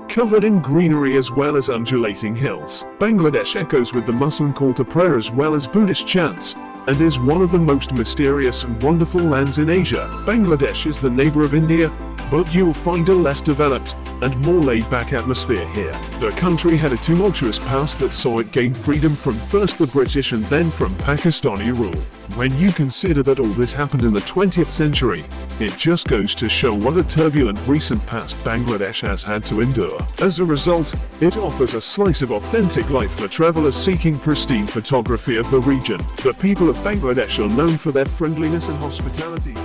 covered in greenery as well as undulating hills. Bangladesh echoes with the Muslim call to prayer as well as Buddhist chants, and is one of the most mysterious and wonderful lands in Asia. Bangladesh is the neighbor of India, but you'll find a less developed and more laid-back atmosphere here. The country had a tumultuous past that saw it gain freedom from first the British and then from Pakistani rule. When you consider that all this happened in the 20th century, it just goes to show what a turbulent recent past Bangladesh has had to endure. As a result, it offers a slice of authentic life for travelers seeking pristine photography of the region. The people of Bangladesh are known for their friendliness and hospitality.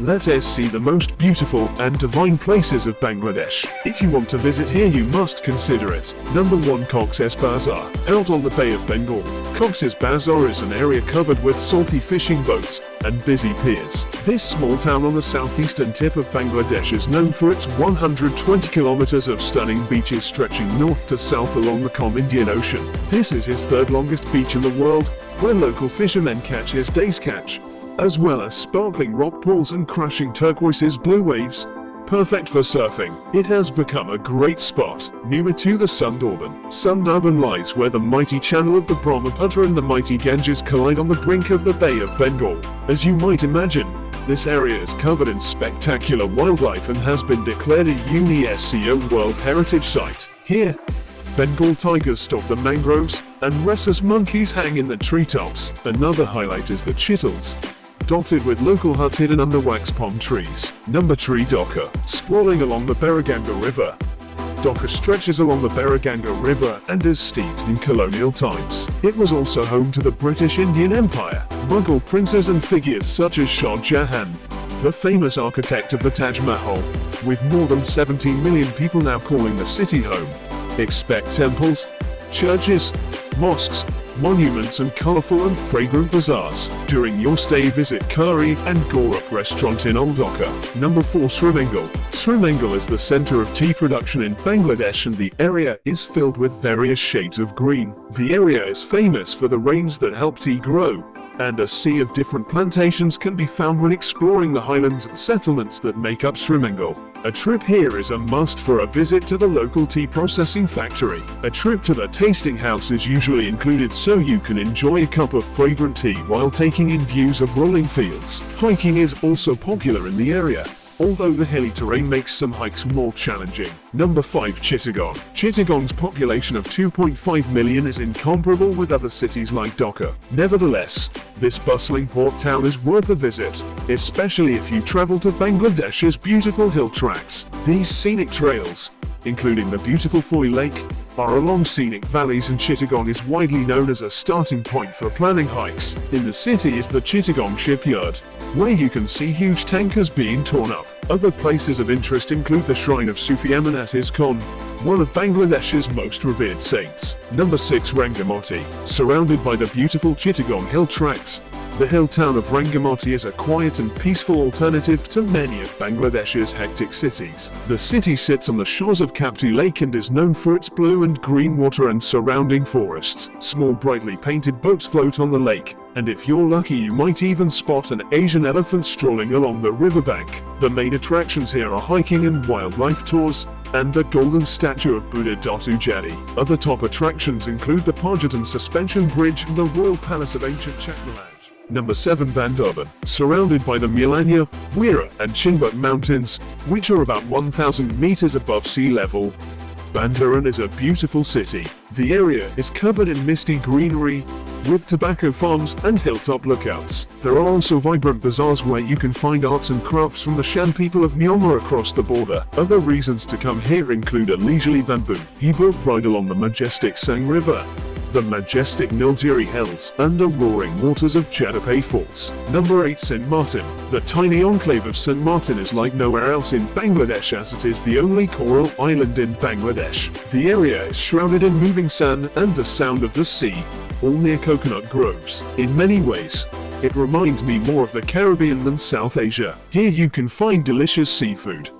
Let us see the most beautiful and divine places of Bangladesh. If you want to visit here, you must consider it. Number 1. Cox's Bazar. Out on the Bay of Bengal, Cox's Bazar is an area covered with salty fishing boats and busy piers. This small town on the southeastern tip of Bangladesh is known for its 120 kilometers of stunning beaches stretching north to south along the calm Indian Ocean. This is his third longest beach in the world, where local fishermen catch his day's catch, as well as sparkling rock pools and crashing turquoise's blue waves. Perfect for surfing, it has become a great spot. Number 2. The Sundarban. Sundarban lies where the mighty channel of the Brahmaputra and the mighty Ganges collide on the brink of the Bay of Bengal. As you might imagine, this area is covered in spectacular wildlife and has been declared a UNESCO World Heritage Site. Here, Bengal tigers stalk the mangroves, and rhesus monkeys hang in the treetops. Another highlight is the chitals, dotted with local huts hidden under wax palm trees. Number 3. Dhaka. Sprawling along the Baraganga River. Dhaka stretches along the Baraganga River and is steeped in colonial times. It was also home to the British Indian Empire, Mughal princes and figures such as Shah Jahan, the famous architect of the Taj Mahal, with more than 17 million people now calling the city home. Expect temples, churches, mosques, monuments and colorful and fragrant bazaars. During your stay, visit Curry and Gorup restaurant in Old Dhaka. Number 4. Srimangal. Srimangal is the center of tea production in Bangladesh, and the area is filled with various shades of green. The area is famous for the rains that help tea grow, and a sea of different plantations can be found when exploring the highlands and settlements that make up Srimangal. A trip here is a must for a visit to the local tea processing factory. A trip to the tasting house is usually included so you can enjoy a cup of fragrant tea while taking in views of rolling fields. Hiking is also popular in the area, although the hilly terrain makes some hikes more challenging. Number 5. Chittagong. Chittagong's population of 2.5 million is incomparable with other cities like Dhaka. Nevertheless, this bustling port town is worth a visit, especially if you travel to Bangladesh's beautiful hill tracks. These scenic trails, including the beautiful Foy Lake, are along scenic valleys, and Chittagong is widely known as a starting point for planning hikes. In the city is the Chittagong shipyard, where you can see huge tankers being torn up. Other places of interest include the shrine of Sufi Amanat Iskon, one of Bangladesh's most revered saints. Number 6. Rangamati. Surrounded by the beautiful Chittagong hill tracks, the hill town of Rangamati is a quiet and peaceful alternative to many of Bangladesh's hectic cities. The city sits on the shores of Kapti Lake and is known for its blue and green water and surrounding forests. Small brightly painted boats float on the lake, and if you're lucky you might even spot an Asian elephant strolling along the riverbank. The main attractions here are hiking and wildlife tours, and the golden statue of Buddha Ujjani. Other top attractions include the Parjatan Suspension Bridge and the Royal Palace of Ancient Chakramanj. Number 7. Bandarban. Surrounded by the Milanya, Wira and Chinbut mountains, which are about 1,000 meters above sea level, Bandarban is a beautiful city. The area is covered in misty greenery, with tobacco farms and hilltop lookouts. There are also vibrant bazaars where you can find arts and crafts from the Shan people of Myanmar across the border. Other reasons to come here include a leisurely bamboo boat ride along the majestic Sang River, the majestic Nilgiri Hills, and the roaring waters of Chadape Falls. Number 8. St. Martin. The tiny enclave of St. Martin is like nowhere else in Bangladesh, as it is the only coral island in Bangladesh. The area is shrouded in moving sand and the sound of the sea, all near coconut groves. In many ways, it reminds me more of the Caribbean than South Asia. Here you can find delicious seafood,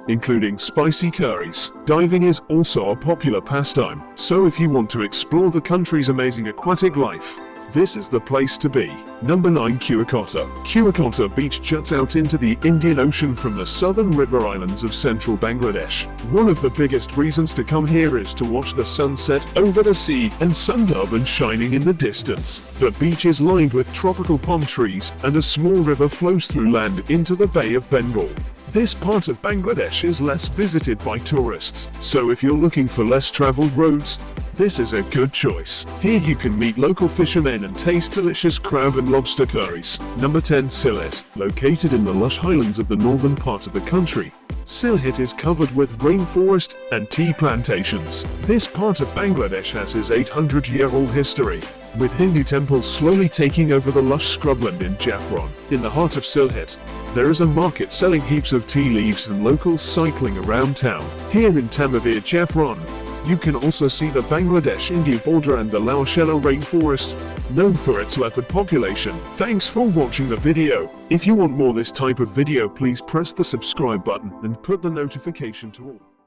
including spicy curries. Diving is also a popular pastime, so if you want to explore the country's amazing aquatic life, This is the place to be. Number 9. Kuakota. Kuakota Beach juts out into the Indian Ocean from the southern river islands of central Bangladesh. One of the biggest reasons to come here is to watch the sunset over the sea and Sundarbans shining in the distance. The beach is lined with tropical palm trees, and a small river flows through land into the Bay of Bengal. This part of Bangladesh is less visited by tourists, so if you're looking for less traveled roads, this is a good choice. Here you can meet local fishermen and taste delicious crab and lobster curries. Number 10. Sylhet. Located in the lush highlands of the northern part of the country, Sylhet is covered with rainforest and tea plantations. This part of Bangladesh has its 800-year-old history, with Hindu temples slowly taking over the lush scrubland in Jaffron. In the heart of Sylhet, there is a market selling heaps of tea leaves and locals cycling around town. Here in Tamavir Jaffron, you can also see the Bangladesh-India border and the Laoshello rainforest, known for its leopard population. Thanks for watching the video. If you want more this type of video, please press the subscribe button and put the notification to all.